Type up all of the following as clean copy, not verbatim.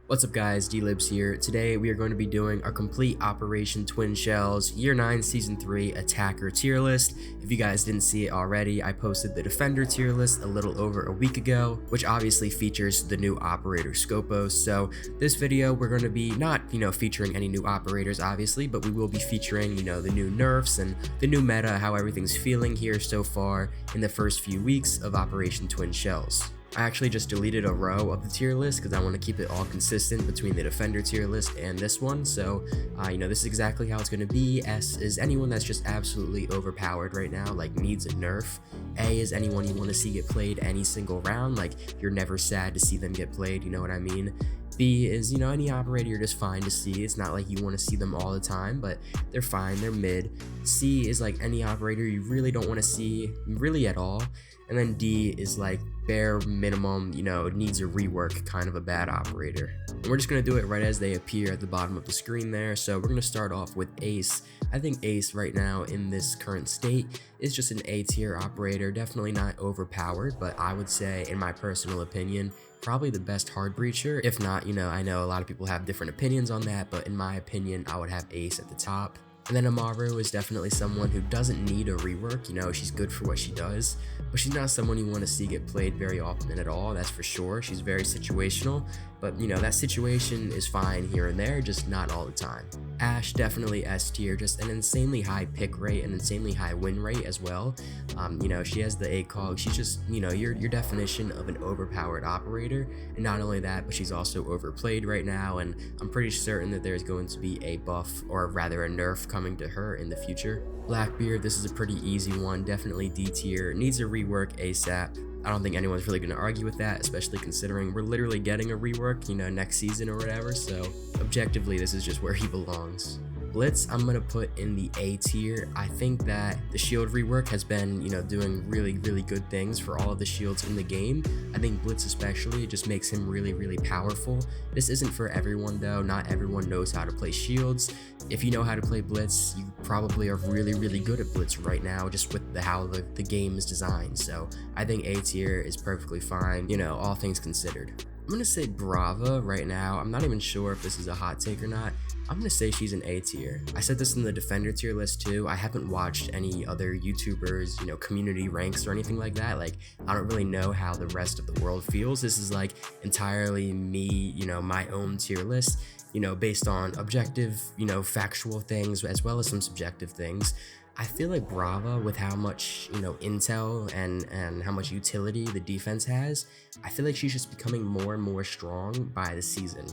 What's up guys, D-Libs here. Today we are going to be doing our complete Operation Twin Shells Year 9 Season 3 Attacker tier list. If you guys didn't see it already, I posted the Defender tier list a little over a week ago, which obviously features the new operator Scopos. So this video we're going to be not, featuring any new operators obviously, but we will be featuring, the new nerfs and the new meta, how everything's feeling here so far in the first few weeks of Operation Twin Shells. I actually just deleted a row of the tier list because I want to keep it all consistent between the Defender tier list and this one. So, this is exactly how it's going to be. S is anyone that's just absolutely overpowered right now, like needs a nerf. A is anyone you want to see get played any single round, like you're never sad to see them get played, you know what I mean? B is, any operator you're just fine to see. It's not like you want to see them all the time, but they're fine, they're mid. C is like any operator you really don't want to see really at all. And then D is like bare minimum, needs a rework kind of a bad operator. And we're just going to do it right as they appear at the bottom of the screen there. So we're going to start off with Ace. I think Ace right now in this current state is just an A tier operator, definitely not overpowered, but I would say in my personal opinion, probably the best hard breacher. If not, I know a lot of people have different opinions on that, but in my opinion, I would have Ace at the top. And then Amaru is definitely someone who doesn't need a rework, she's good for what she does, but she's not someone you want to see get played very often at all, that's for sure. She's very situational, but that situation is fine here and there, just not all the time. Ashe, definitely S tier, just an insanely high pick rate, an insanely high win rate as well. She has the ACOG, she's just, your definition of an overpowered operator, and not only that, but she's also overplayed right now, and I'm pretty certain that there's going to be a buff, or rather a nerf coming to her in the future. Blackbeard, this is a pretty easy one, definitely D tier, needs a rework ASAP. I don't think anyone's really going to argue with that, especially considering we're literally getting a rework, next season or whatever, so objectively this is just where he belongs. Blitz, I'm going to put in the A tier. I think that the shield rework has been, doing really good things for all of the shields in the game. I think Blitz especially just makes him really powerful. This isn't for everyone though, not everyone knows how to play shields. If you know how to play Blitz, you probably are really good at Blitz right now, just with how the game is designed. So I think A tier is perfectly fine, all things considered. I'm going to say Brava right now. I'm not even sure if this is a hot take or not. I'm going to say she's an A tier. I said this in the Defender tier list too. I haven't watched any other YouTubers, community ranks or anything like that. Like, I don't really know how the rest of the world feels. This is like entirely me, my own tier list, based on objective, factual things as well as some subjective things. I feel like Brava, with how much, intel and how much utility the defense has, I feel like she's just becoming more and more strong by the season,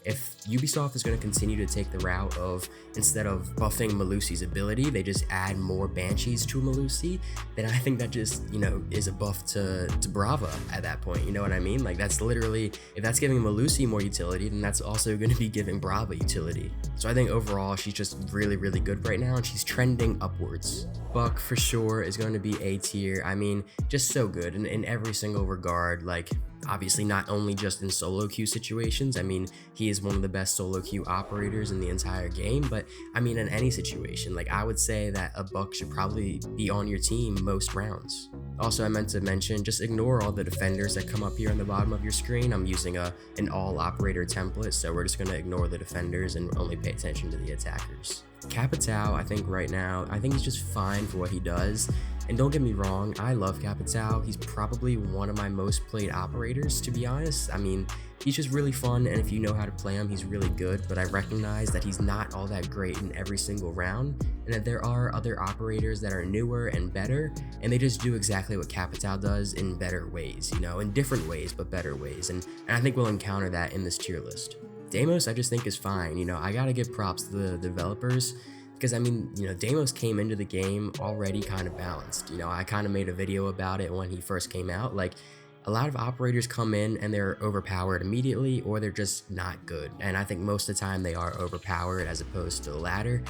If Ubisoft is going to continue to take the route of, instead of buffing Melusi's ability, they just add more Banshees to Melusi, then I think that just, is a buff to Brava at that point, you know what I mean? Like, that's literally, if that's giving Melusi more utility, then that's also going to be giving Brava utility. So I think overall, she's just really good right now, and she's trending upwards. Buck, for sure, is going to be A tier. I mean, just so good in every single regard, like, obviously not only just in solo queue situations. I mean, he is one of the best solo queue operators in the entire game, but I mean in any situation. Like, I would say that a Buck should probably be on your team most rounds. Also, I meant to mention, just ignore all the defenders that come up here on the bottom of your screen. I'm using an all operator template, so we're just going to ignore the defenders and only pay attention to the attackers. Capitao, I think right now, he's just fine for what he does. And don't get me wrong, I love Capitao. He's probably one of my most played operators, to be honest. I mean, he's just really fun, and if you know how to play him, he's really good, but I recognize that he's not all that great in every single round, and that there are other operators that are newer and better, and they just do exactly what Capitao does in better ways, in different ways, but better ways, and I think we'll encounter that in this tier list. Deimos, I just think is fine. I gotta give props to the developers, because I mean, Deimos came into the game already kind of balanced. I kind of made a video about it when he first came out. Like, a lot of operators come in and they're overpowered immediately, or they're just not good. And I think most of the time they are overpowered as opposed to the latter.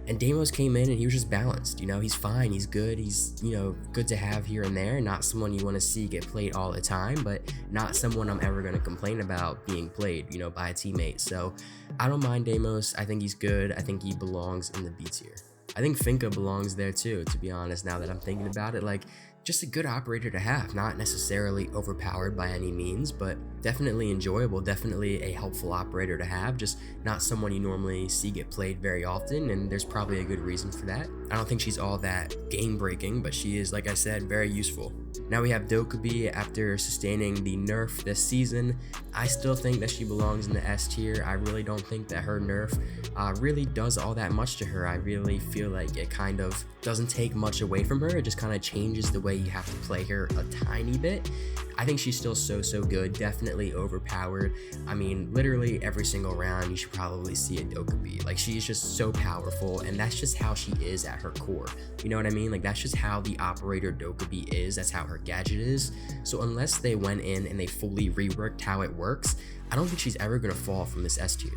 And Deimos came in and he was just balanced, he's fine, he's good, he's, good to have here and there, not someone you want to see get played all the time, but not someone I'm ever going to complain about being played, by a teammate. So I don't mind Deimos, I think he's good, I think he belongs in the B tier. I think Finka belongs there too, to be honest, now that I'm thinking about it. Like, just a good operator to have, not necessarily overpowered by any means, but definitely enjoyable, definitely a helpful operator to have, just not someone you normally see get played very often, and there's probably a good reason for that. I don't think she's all that game breaking, but she is, like I said, very useful. Now we have Dokkaebi. After sustaining the nerf this season, I still think that she belongs in the S tier. I really don't think that her nerf really does all that much to her. I really feel like it kind of doesn't take much away from her. It just kind of changes the way you have to play her a tiny bit. I think she's still so good, definitely overpowered. I mean, literally every single round you should probably see a Dokkaebi. Like, she's just so powerful, and that's just how she is at her core. You know what I mean? Like, that's just how the operator Dokkaebi is. That's how her gadget is. So unless they went in and they fully reworked how it works, I don't think she's ever gonna fall from this S tier.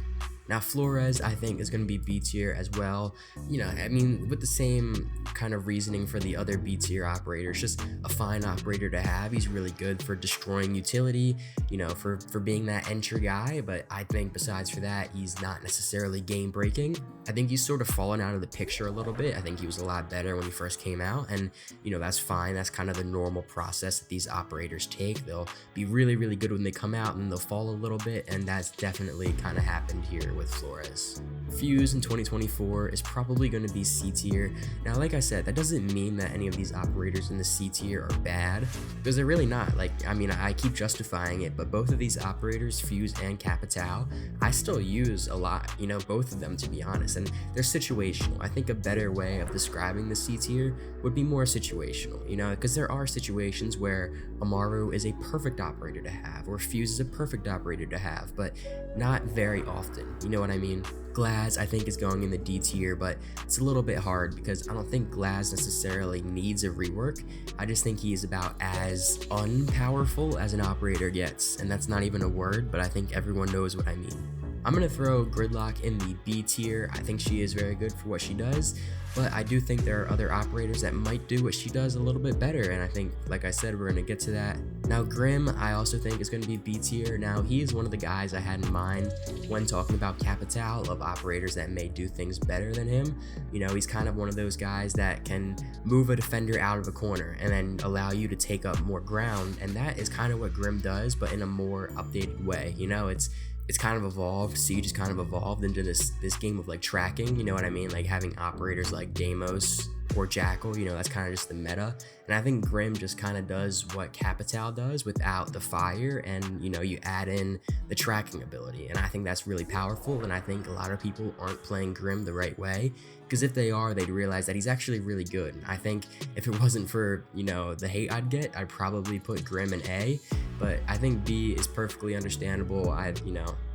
Now Flores, I think, is going to be B tier as well. You know, I mean, with the same kind of reasoning for the other B tier operators, just a fine operator to have. He's really good for destroying utility, you know, for being that entry guy, but I think besides for that, he's not necessarily game breaking. I think he's sort of fallen out of the picture a little bit. I think he was a lot better when he first came out, and you know, that's fine. That's kind of the normal process that these operators take. They'll be really good when they come out, and they'll fall a little bit, and that's definitely kind of happened here with Flores. Fuse in 2024 is probably going to be C tier. Now, like I said, that doesn't mean that any of these operators in the C tier are bad, because they're really not. Like, I mean, I keep justifying it, but both of these operators, Fuse and Capitao, I still use a lot, you know, both of them, to be honest, and they're situational. I think a better way of describing the C tier would be more situational, you know, because there are situations where Amaru is a perfect operator to have, or Fuse is a perfect operator to have, but not very often, you know what I mean? Glaz, I think, is going in the D tier, but it's a little bit hard because I don't think Glaz necessarily needs a rework. I just think he is about as unpowerful as an operator gets, and that's not even a word, but I think everyone knows what I mean. I'm going to throw Gridlock in the B tier. I think she is very good for what she does, but I do think there are other operators that might do what she does a little bit better, and I think, like I said, we're going to get to that. Now Grim, I also think, is going to be B tier. Now, he is one of the guys I had in mind when talking about Capitao, of operators that may do things better than him. You know, he's kind of one of those guys that can move a defender out of a corner and then allow you to take up more ground, and that is kind of what Grim does, but in a more updated way. You know, it's kind of evolved. Siege has kind of evolved into this game of like tracking, you know what I mean? Like having operators like Deimos or Jackal, you know, that's kind of just the meta. And I think Grim just kind of does what Capitao does without the fire, and you know, you add in the tracking ability, and I think that's really powerful. And I think a lot of people aren't playing Grim the right way, because if they are, they'd realize that he's actually really good. And I think if it wasn't for, you know, the hate I'd get, I'd probably put Grim in A, but I think B is perfectly understandable. I'm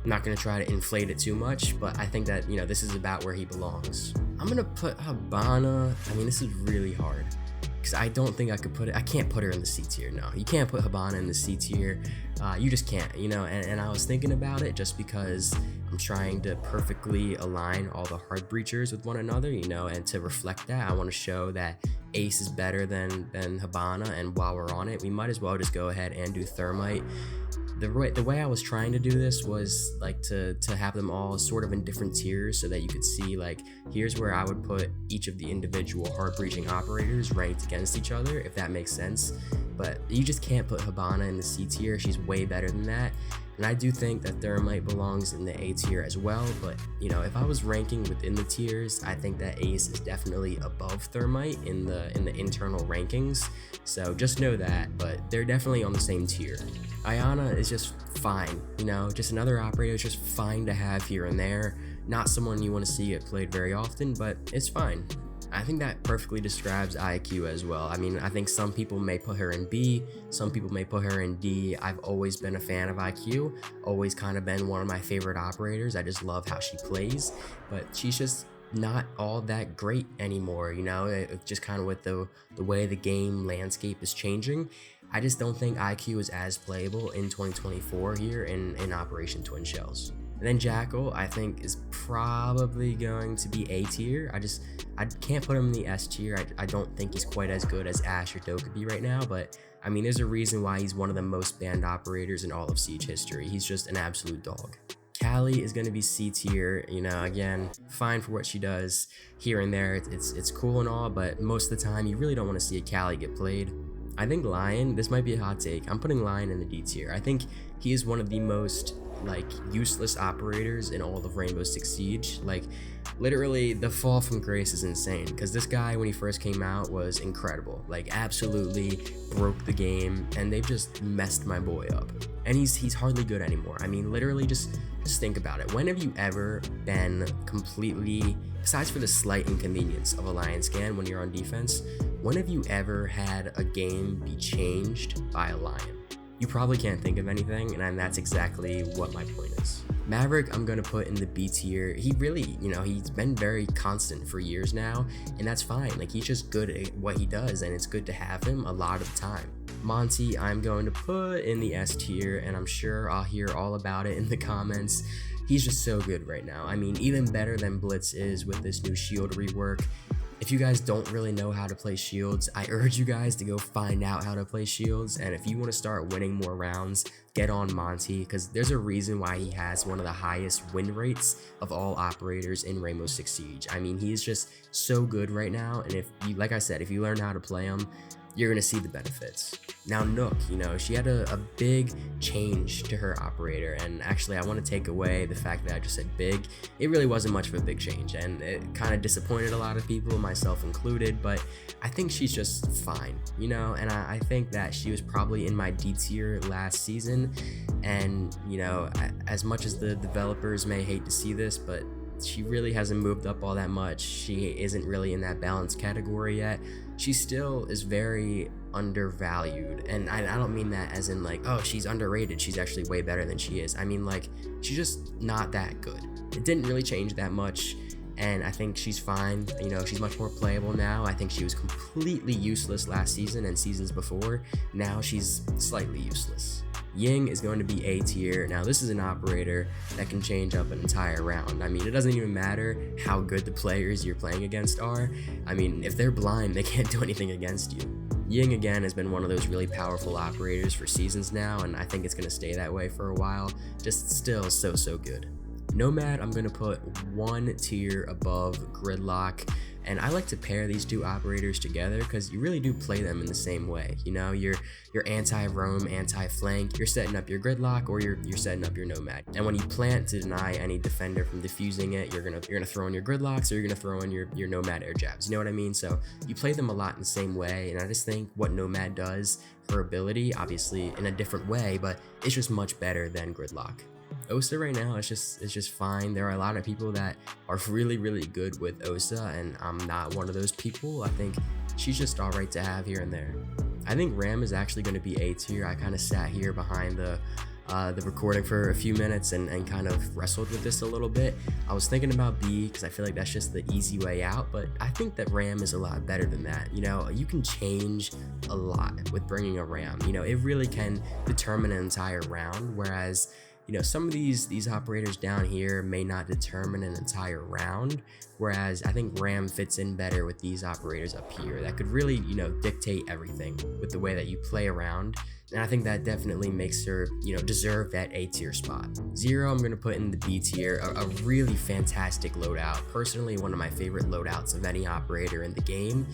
not going to try to inflate it too much, but I think that, you know, this is about where he belongs. I'm going to put Habana. I mean, this is really hard, because I don't think I could put it. I can't put her in the C tier. No, you can't put Habana in the C tier. You just can't, you know, and I was thinking about it just because I'm trying to perfectly align all the hard breachers with one another, you know, and to reflect that, I want to show that Ace is better than Habana, and while we're on it, we might as well just go ahead and do Thermite. The way I was trying to do this was like to have them all sort of in different tiers, so that you could see, like, here's where I would put each of the individual hard breaching operators ranked against each other, if that makes sense. But you just can't put Habana in the C tier. She's way better than that. And I do think that Thermite belongs in the A tier as well, but you know, if I was ranking within the tiers, I think that Ace is definitely above Thermite in the internal rankings. So just know that, but they're definitely on the same tier. Ayana is just fine, you know, just another operator. It's just fine to have here and there. Not someone you want to see get played very often, but it's fine. I think that perfectly describes IQ as well. I mean, I think some people may put her in B, some people may put her in D. I've always been a fan of IQ, always kind of been one of my favorite operators. I just love how she plays, but she's just not all that great anymore, you know. It just kind of with the way the game landscape is changing, I just don't think IQ is as playable in 2024 here in Operation Twin Shells. And then Jackal, I think, is probably going to be A tier. I can't put him in the S tier. I don't think he's quite as good as Ash or Dokkaebi right now, but I mean, there's a reason why he's one of the most banned operators in all of Siege history. He's just an absolute dog. Callie is going to be C tier, you know, again, fine for what she does here and there. It's cool and all, but most of the time you really don't want to see a Callie get played. I think Lion, this might be a hot take, I'm putting Lion in the D tier. I think he is one of the most like useless operators in all of Rainbow Six Siege. Like literally the fall from grace is insane, because this guy when he first came out was incredible, like absolutely broke the game, and they've just messed my boy up, and he's hardly good anymore. I mean, literally just think about it. When have you ever been completely, besides for the slight inconvenience of a Lion scan when you're on defense, when have you ever had a game be changed by a Lion? You probably can't think of anything, and that's exactly what my point is. Maverick, I'm gonna put in the B tier. He really, he's been very constant for years now, and that's fine. Like, he's just good at what he does, and it's good to have him a lot of the time. Monty, I'm going to put in the S tier, and I'm sure I'll hear all about it in the comments. He's just so good right now. I mean, even better than Blitz is with this new shield rework. If you guys don't really know how to play shields, I urge you guys to go find out how to play shields, and if you want to start winning more rounds, get on Monty, because there's a reason why he has one of the highest win rates of all operators in Rainbow Six Siege. I mean, he's just so good right now, and if you, like I said, if you learn how to play him, you're gonna see the benefits. Now Nook, she had a big change to her operator, and actually I want to take away the fact that I just said big. It really wasn't much of a big change, and it kind of disappointed a lot of people, myself included, but I think she's just fine, and I think that she was probably in my D tier last season, and as much as the developers may hate to see this, but she really hasn't moved up all that much. She isn't really in that balance category yet. She still is very undervalued, and I don't mean that as in like, oh, she's underrated, she's actually way better than she is. I mean, like, she's just not that good. It didn't really change that much, and I think she's fine. She's much more playable now. I think she was completely useless last season and seasons before. Now she's slightly useless. Ying is going to be A tier. Now this is an operator that can change up an entire round. I mean, it doesn't even matter how good the players you're playing against are. I mean, if they're blind, they can't do anything against you. Ying again has been one of those really powerful operators for seasons now, and I think it's going to stay that way for a while. Just still so good. Nomad, I'm going to put one tier above Gridlock, and I like to pair these two operators together because you really do play them in the same way. You're anti-roam, anti-flank, you're setting up your Gridlock, or you're setting up your Nomad. And when you plant to deny any defender from defusing it, you're gonna throw in your Gridlocks, or you're gonna throw in your Nomad air jabs. You know what I mean? So you play them a lot in the same way, and I just think what Nomad does, her ability, obviously in a different way, but it's just much better than Gridlock. Osa right now it's just fine. There are a lot of people that are really good with Osa, and I'm not one of those people. I think she's just alright to have here and there. I think Ram is actually going to be A tier. I kind of sat here behind the recording for a few minutes and kind of wrestled with this a little bit. I was thinking about B because I feel like that's just the easy way out, but I think that Ram is a lot better than that. You can change a lot with bringing a Ram. It really can determine an entire round, whereas some of these operators down here may not determine an entire round, whereas I think Ram fits in better with these operators up here that could really, dictate everything with the way that you play around. And I think that definitely makes her, deserve that A tier spot. Zero, I'm going to put in the B tier, a really fantastic loadout. Personally, one of my favorite loadouts of any operator in the game.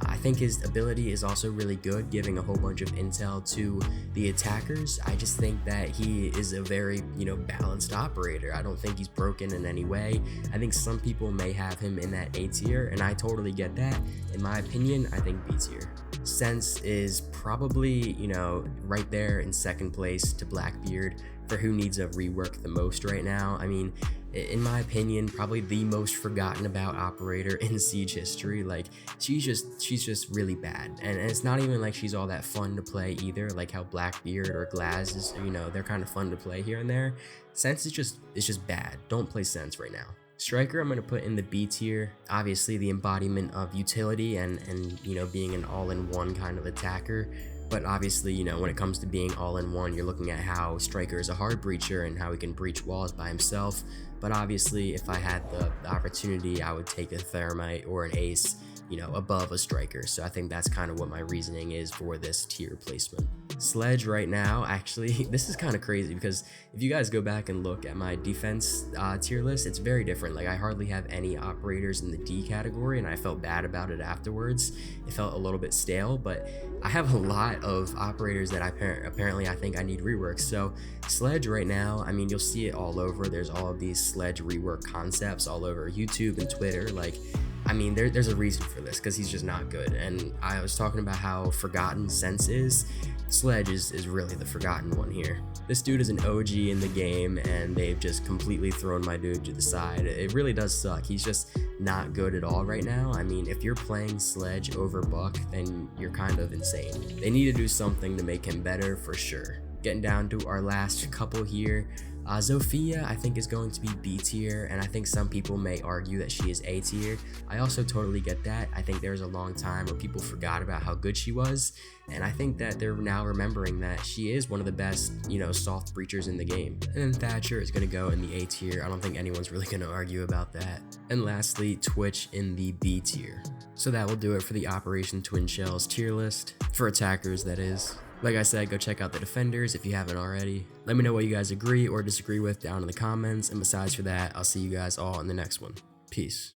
I think his ability is also really good, giving a whole bunch of intel to the attackers. I just think that he is a very, balanced operator. I don't think he's broken in any way. I think some people may have him in that A tier, and I totally get that. In my opinion, I think B tier. Sense is probably, right there in second place to Blackbeard for who needs a rework the most right now. I mean, in my opinion, probably the most forgotten about operator in Siege history. Like, she's just really bad, and it's not even like she's all that fun to play either, like how Blackbeard or Glaz is, they're kind of fun to play here and there. Sense is just bad. Don't play Sense right now. Striker, I'm going to put in the B tier. Obviously the embodiment of utility and being an all-in-one kind of attacker. But obviously, when it comes to being all-in-one, you're looking at how Striker is a hard breacher and how he can breach walls by himself. But obviously, if I had the opportunity, I would take a Thermite or an Ace above a striker. So I think that's kind of what my reasoning is for this tier placement. Sledge right now, actually, this is kind of crazy because if you guys go back and look at my defense tier list, it's very different. Like, I hardly have any operators in the D category, and I felt bad about it afterwards. It felt a little bit stale, but I have a lot of operators that apparently I think I need rework. So Sledge right now, I mean, you'll see it all over. There's all of these Sledge rework concepts all over YouTube and Twitter. Like, I mean, there's a reason for this, because he's just not good. And I was talking about how forgotten Sense is. Sledge is really the forgotten one here. This dude is an OG in the game, and they've just completely thrown my dude to the side. It really does suck. He's just not good at all right now. I mean, if you're playing Sledge over Buck, then you're kind of insane. They need to do something to make him better for sure. Getting down to our last couple here. Zofia, I think, is going to be B tier, and I think some people may argue that she is A tier. I also totally get that. I think there was a long time where people forgot about how good she was, and I think that they're now remembering that she is one of the best, soft breachers in the game. And then Thatcher is going to go in the A tier. I don't think anyone's really going to argue about that. And lastly, Twitch in the B tier. So that will do it for the Operation Twin Shells tier list, for attackers that is. Like I said, go check out the defenders if you haven't already. Let me know what you guys agree or disagree with down in the comments, and besides for that, I'll see you guys all in the next one. Peace.